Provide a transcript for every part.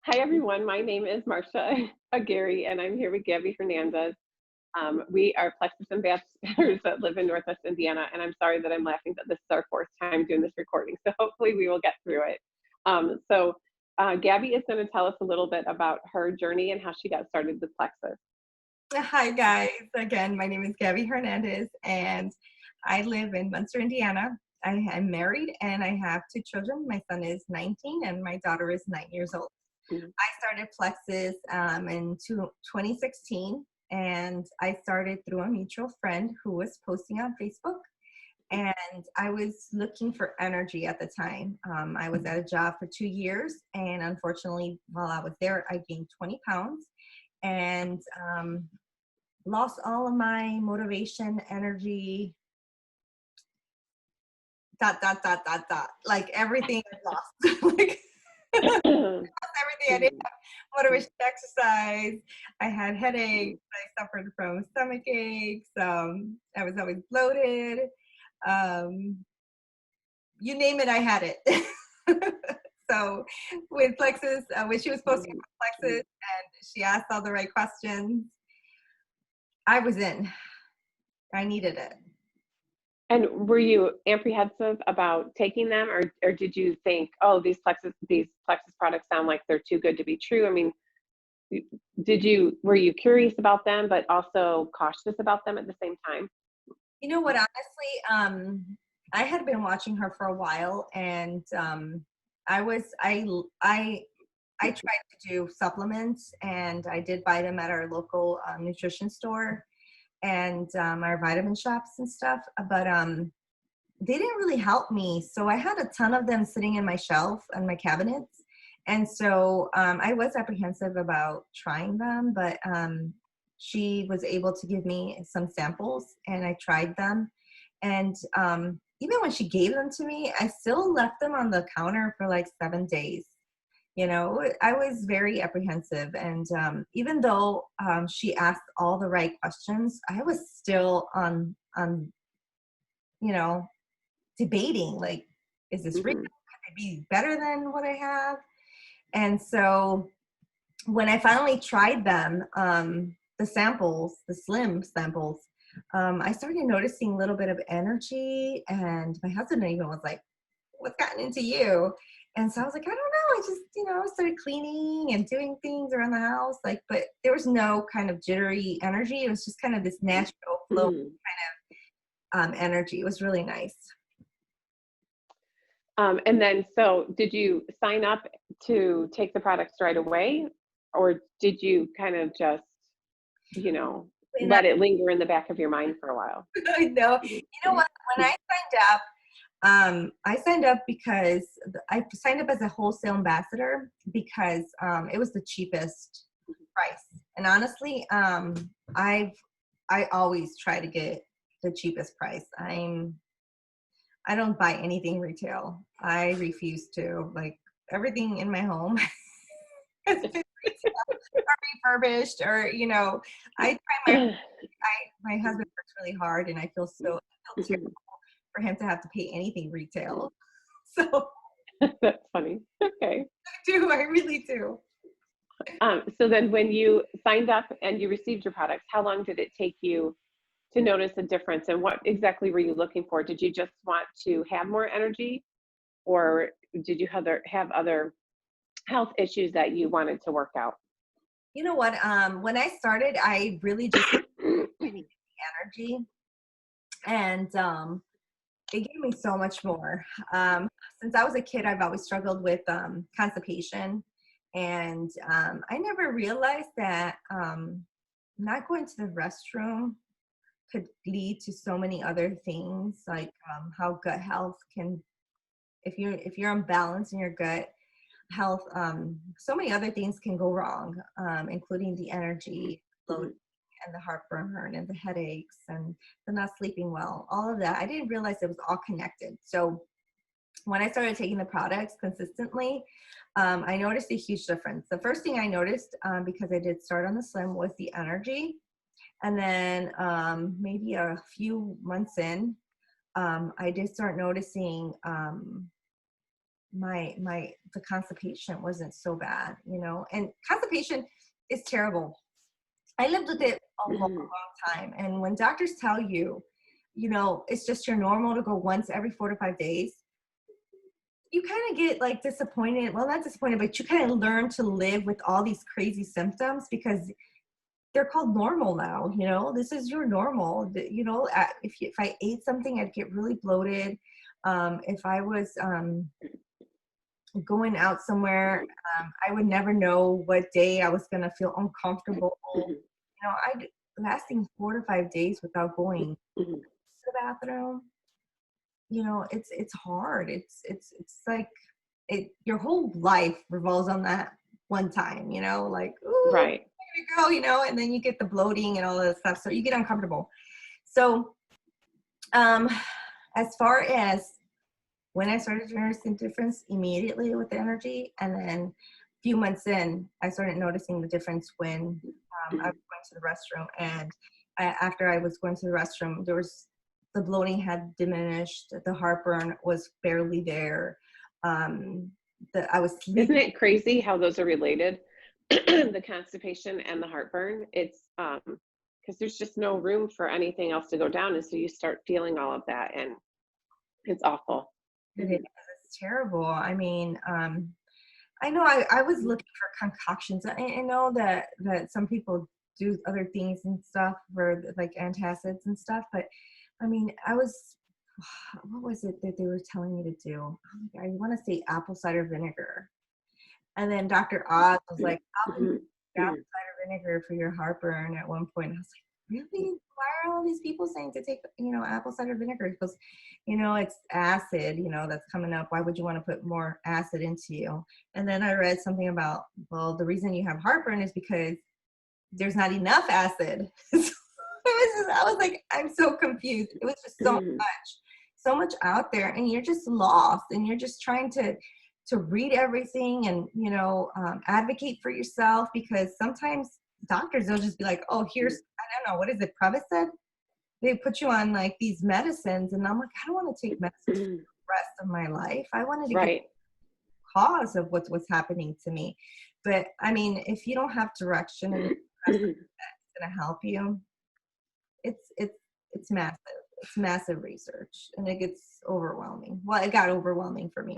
Hi, everyone. My name is Marsha Aguirre, and I'm here with Gaby Hernandez. We are Plexus ambassadors that live in Northwest Indiana, and I'm sorry that I'm laughing that this is our fourth time doing this recording, so hopefully we will get through it. Gabby is going to tell us a little bit about her journey and how she got started with Plexus. Hi guys, again, my name is Gaby Hernandez and I live in Munster, Indiana. I am married and I have two children. My son is 19 and my daughter is 9 years old. Mhm. I started Plexus in 2016 and I started through a mutual friend who was posting on Facebook, and I was looking for energy at the time. I was at a job for 2 years and unfortunately while I was there I gained 20 pounds and lost all of my motivation, energy, like everything I lost. Like everything. I didn't have motivation to exercise. I had headaches. I suffered from stomach aches. I was always bloated. Um, you name it, I had it. So with Plexus, when she was posting about Plexus and she asked all the right questions, I was in. I needed it. And were you apprehensive about taking them, or did you think, oh, these Plexus products sound like they're too good to be true? I mean, were you curious about them, but also cautious about them at the same time? You know what? Honestly, I had been watching her for a while, and I was I tried to do supplements, and I did buy them at our local nutrition store and our vitamin shops and stuff. But they didn't really help me, so I had a ton of them sitting in my shelf and my cabinets, and so I was apprehensive about trying them, but she was able to give me some samples and I tried them. And even when she gave them to me, I still left them on the counter for like 7 days. You know, I was very apprehensive. And even though she asked all the right questions, I was still you know, debating like, is this real? Hmm. Could it be better than what I have? And so when I finally tried them, the samples, the slim samples, I started noticing a little bit of energy. And my husband even was like, what's gotten into you? And so I was like, I don't know. I just, started cleaning and doing things around the house. Like, but there was no kind of jittery energy. It was just kind of this natural flow Hmm. energy. It was really nice. And then, so did you sign up to take the products right away, or did you kind of just, you know, And let it linger in the back of your mind for a while? I know. You know what? When I signed up because I signed up as a wholesale ambassador because it was the cheapest price. And honestly, I always try to get the cheapest price. I don't buy anything retail. I refuse to. Like everything in my home has been retail or refurbished, or I try my husband works really hard, and I feel terrible for him to have to pay anything retail. So That's funny. Okay. I really do. So then when you signed up and you received your products, how long did it take you to notice a difference, and what exactly were you looking for? Did you just want to have more energy, or did you have other health issues that you wanted to work out? You know what? When I started, I really just needed the energy, and it gave me so much more. Since I was a kid, I've always struggled with constipation, and I never realized that not going to the restroom could lead to so many other things, like how gut health can, if you're unbalanced in your gut health, so many other things can go wrong, including the energy load and the heartburn and the headaches and the not sleeping well, all of that. I didn't realize it was all connected. So when I started taking the products consistently, I noticed a huge difference. The first thing I noticed, because I did start on the slim, was the energy. And then maybe a few months in, I did start noticing the constipation wasn't so bad, you know, and constipation is terrible. I lived with it a long, long time. And when doctors tell you, you know, it's just your normal to go once every 4 to 5 days, you kind of get like disappointed. Well, not disappointed, but you kind of learn to live with all these crazy symptoms because they're called normal now. You know, this is your normal. You know, if I ate something, I'd get really bloated. If I was going out somewhere, I would never know what day I was gonna feel uncomfortable. You know, I lasting 4 to 5 days without going to the bathroom. You know, it's hard. It's like your whole life revolves on that one time. You know, like ooh, Right. here we go. You know, and then you get the bloating and all that stuff, so you get uncomfortable. So, as far as when I started to notice the difference immediately with the energy, and then a few months in, I started noticing the difference when I was going to the restroom. And after I was going to the restroom, the bloating had diminished, the heartburn was barely there. I was sleeping. Isn't it crazy how those are related? The constipation and the heartburn. It's because there's just no room for anything else to go down, and so you start feeling all of that, and it's awful. It's terrible. I mean, I know I was looking for concoctions. I know that some people do other things and stuff for like antacids and stuff, but I mean, what was it that they were telling me to do? I want to say apple cider vinegar. And then Dr. Oz was like, apple cider vinegar for your heartburn at one point. I was like, really? Why are all these people saying to take, you know, apple cider vinegar? Because, you know, it's acid, you know, that's coming up. Why would you want to put more acid into you? And then I read something about, well, the reason you have heartburn is because there's not enough acid. I was like, I'm so confused. It was just so much out there, and you're just lost, and you're just trying to read everything and, you know, advocate for yourself, because sometimes doctors, they'll just be like, oh, here's, I don't know, what is it, Prevacid? They put you on like these medicines, and I'm like, I don't want to take medicine for the rest of my life. I wanted to get the cause of what's happening to me. But I mean, if you don't have direction and that's going to help you, it's massive. It's massive research, and it gets overwhelming. Well, it got overwhelming for me.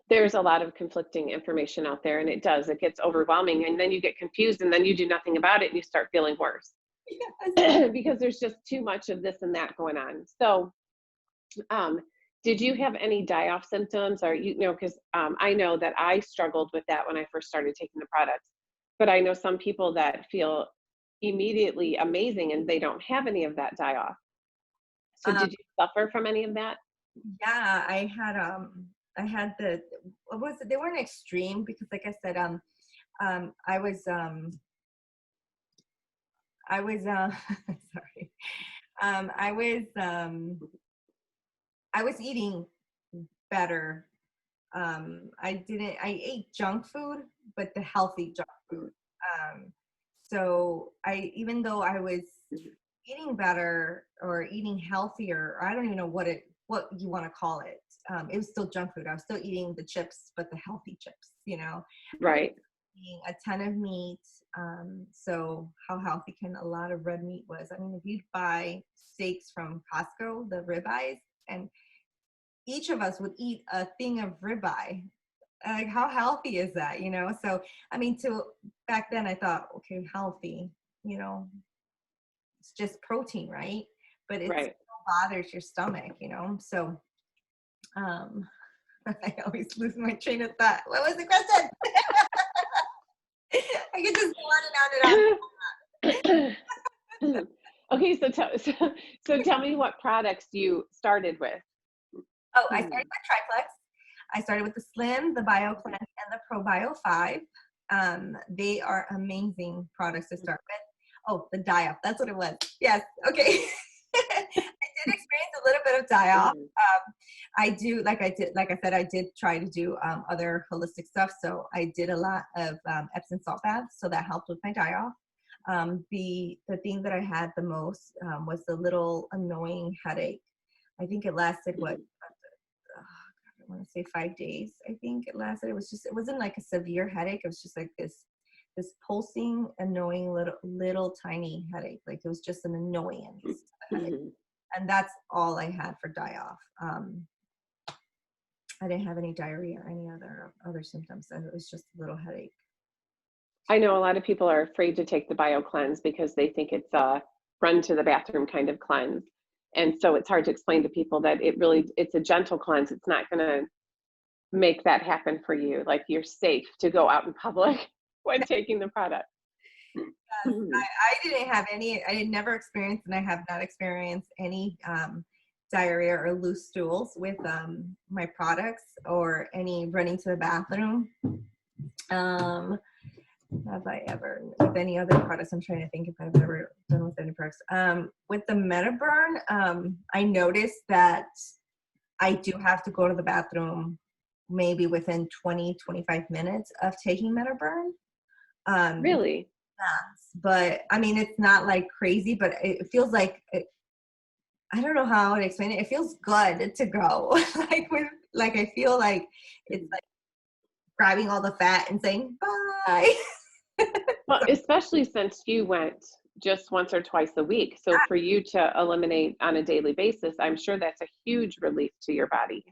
There's a lot of conflicting information out there, and it gets overwhelming, and then you get confused, and then you do nothing about it, and you start feeling worse. Yes. Because there's just too much of this and that going on. So did you have any die-off symptoms, or, you know, because I know that I struggled with that when I first started taking the products, but I know some people that feel immediately amazing and they don't have any of that die-off. So did you suffer from any of that? Yeah, I had what was it? They weren't extreme because, like I said, I was sorry, I was eating better. I ate junk food, but the healthy junk food. So even though I was eating better or eating healthier, I don't even know what you want to call it. It was still junk food. I was still eating the chips, but the healthy chips, you know. Right. Eating a ton of meat. So how healthy can a lot of red meat was? I mean, if you buy steaks from Costco, the ribeyes, and each of us would eat a thing of ribeye. Like, how healthy is that, you know? So, I mean, back then I thought, okay, healthy, you know, it's just protein, right? But it still bothers your stomach, you know? So, I always lose my train of thought. What was the question? I could just go on and on. Okay, so tell me what products you started with. Oh, I started with Triplex. I started with the Slim, the BioCleanse, and the ProBio 5. They are amazing products to start with. Oh, the die-off. That's what it was. Yes. Okay. I did experience a little bit of die-off. I said, I did try to do other holistic stuff. So I did a lot of Epsom salt baths. So that helped with my die-off. The thing that I had the most was the little annoying headache. I think it lasted want to say 5 days, I think it lasted. It wasn't like a severe headache. It was just like this pulsing, annoying little tiny headache. Like it was just an annoyance headache. Mhm. And that's all I had for die-off. I didn't have any diarrhea or any other symptoms. And it was just a little headache. I know a lot of people are afraid to take the bio cleanse because they think it's a run to the bathroom kind of cleanse. And so it's hard to explain to people that it's a gentle cleanse. It's not going to make that happen for you. Like you're safe to go out in public when taking the product. Yes, I didn't have any, I had never experienced, and I have not experienced any diarrhea or loose stools with my products or any running to the bathroom. Have I ever with any other products? I'm trying to think if I've ever done with any products. With the MetaBurn, I noticed that I do have to go to the bathroom maybe within 20-25 minutes of taking MetaBurn. Really? Yes, but I mean, it's not like crazy, but it feels like I don't know how to explain it. It feels good to go. like I feel like it's like grabbing all the fat and saying bye. Well, especially since you went just once or twice a week. So for you to eliminate on a daily basis, I'm sure that's a huge relief to your body.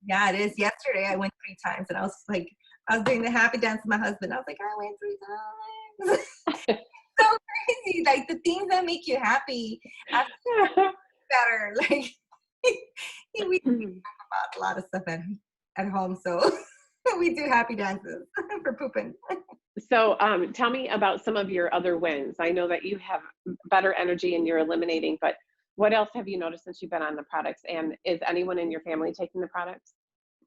Yeah, it is. Yesterday I went 3 times and I was doing the happy dance with my husband. I was like, I went 3 times. So crazy. Like the things that make you happy better. Like we talk about a lot of stuff at home. So we do happy dances for pooping. So tell me about some of your other wins. I know that you have better energy and you're eliminating, but what else have you noticed since you've been on the products? And is anyone in your family taking the products?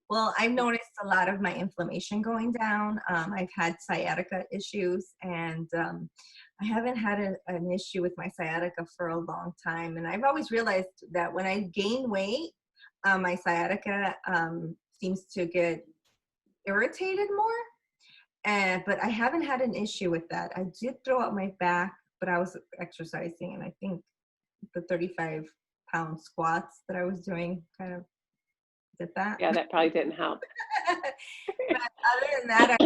Well, I've noticed a lot of my inflammation going down. I've had sciatica issues, and I haven't had an issue with my sciatica for a long time. And I've always realized that when I gain weight, my sciatica seems to get irritated more. But I haven't had an issue with that. I did throw out my back, but I was exercising, and I think the 35-pound squats that I was doing kind of did that. Yeah, that probably didn't help. But other than that,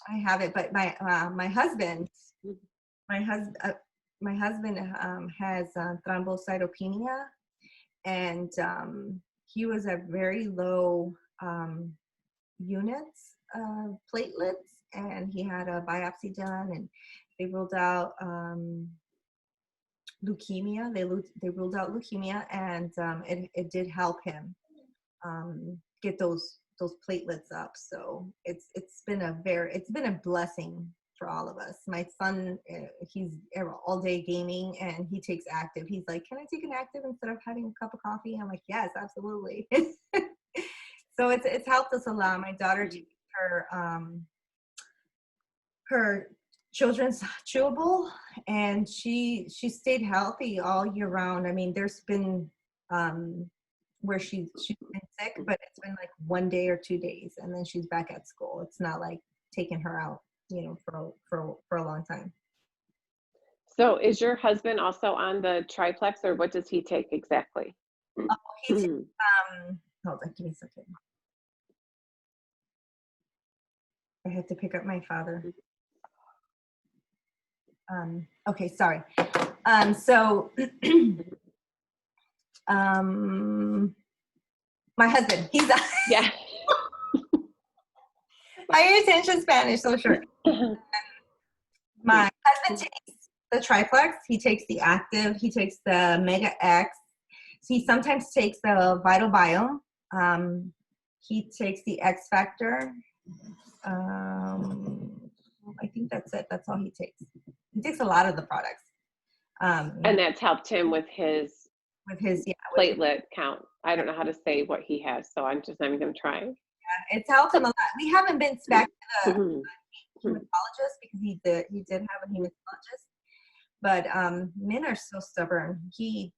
I haven't. But my husband has thrombocytopenia, and he was at very low units of platelets, and he had a biopsy done, and they ruled out leukemia. They ruled out leukemia, and it did help him get those platelets up. So it's been a blessing for all of us. My son, he's all day gaming, and he takes active. He's like, "Can I take an active instead of having a cup of coffee?" I'm like, "Yes, absolutely." So it's helped us a lot. My daughter takes her children's chewable, and she stayed healthy all year round. I mean, there's been where she's been sick, but it's been like 1 day or 2 days, and then she's back at school. It's not like taking her out, for a long time. So is your husband also on the triplex, or what does he take exactly? Oh, he takes, hold on, give me a second. I had to pick up my father. Okay, sorry. So my husband, he's Yeah. my attention Spanish, so sure. My husband takes the triplex. He takes the active. He takes the Mega X. He sometimes takes the Vital Bio. He takes the X Factor. I think that's it. That's all he takes. He takes a lot of the products. And that's helped him with his platelet count. I don't know how to say what he has, so I'm just not even going to try. Yeah, it's helped him a lot. We haven't been back to the hematologist because he did have a hematologist, but men are so stubborn. He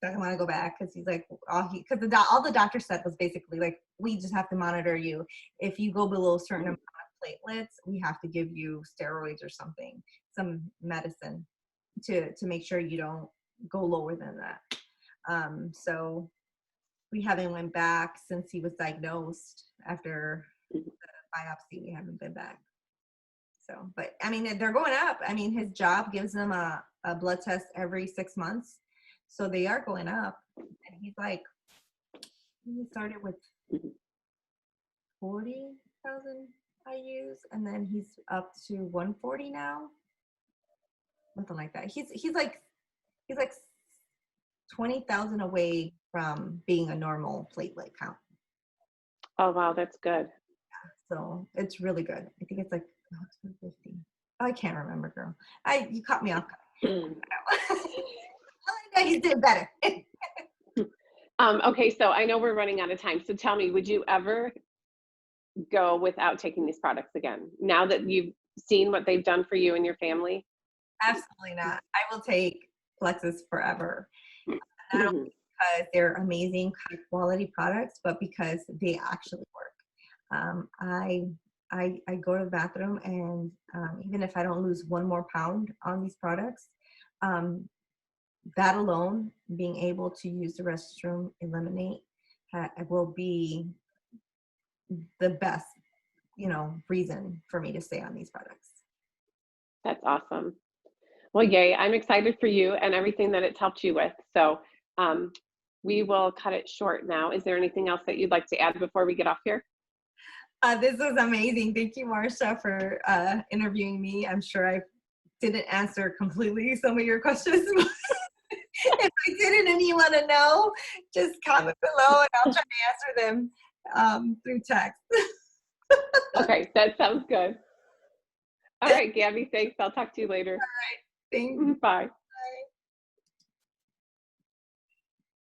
doesn't want to go back because he's like all the doctor said was basically like, we just have to monitor you. If you go below a certain amount of platelets, we have to give you steroids or something, some medicine to make sure you don't go lower than that. So we haven't went back since he was diagnosed. After the biopsy, we haven't been back. So, but I mean, they're going up. I mean, his job gives him a blood test every 6 months. So they are going up. And he's like, he started with 40,000 IUs, and then he's up to 140 now. Something like that. He's like 20,000 away from being a normal platelet count. Oh, wow, that's good. So it's really good. I think it's like, oh, it's 150. Oh, I can't remember, girl. You caught me off guard. I know he's doing better. Okay, so I know we're running out of time. So tell me, would you ever go without taking these products again? Now that you've seen what they've done for you and your family? Absolutely not. I will take Plexus forever. Not only because they're amazing, high quality products, but because they actually work. I go to the bathroom, and even if I don't lose 1 more pound on these products, that alone, being able to use the restroom, eliminate, will be the best, reason for me to stay on these products. That's awesome. Well, yay, I'm excited for you and everything that it's helped you with. So we will cut it short now. Is there anything else that you'd like to add before we get off here? This was amazing. Thank you, Marsha, for interviewing me. I'm sure I didn't answer completely some of your questions. If I didn't and you want to know, just comment below and I'll try to answer them through text. Okay, that sounds good. All right, Gaby, thanks. I'll talk to you later. All right, thanks. Bye.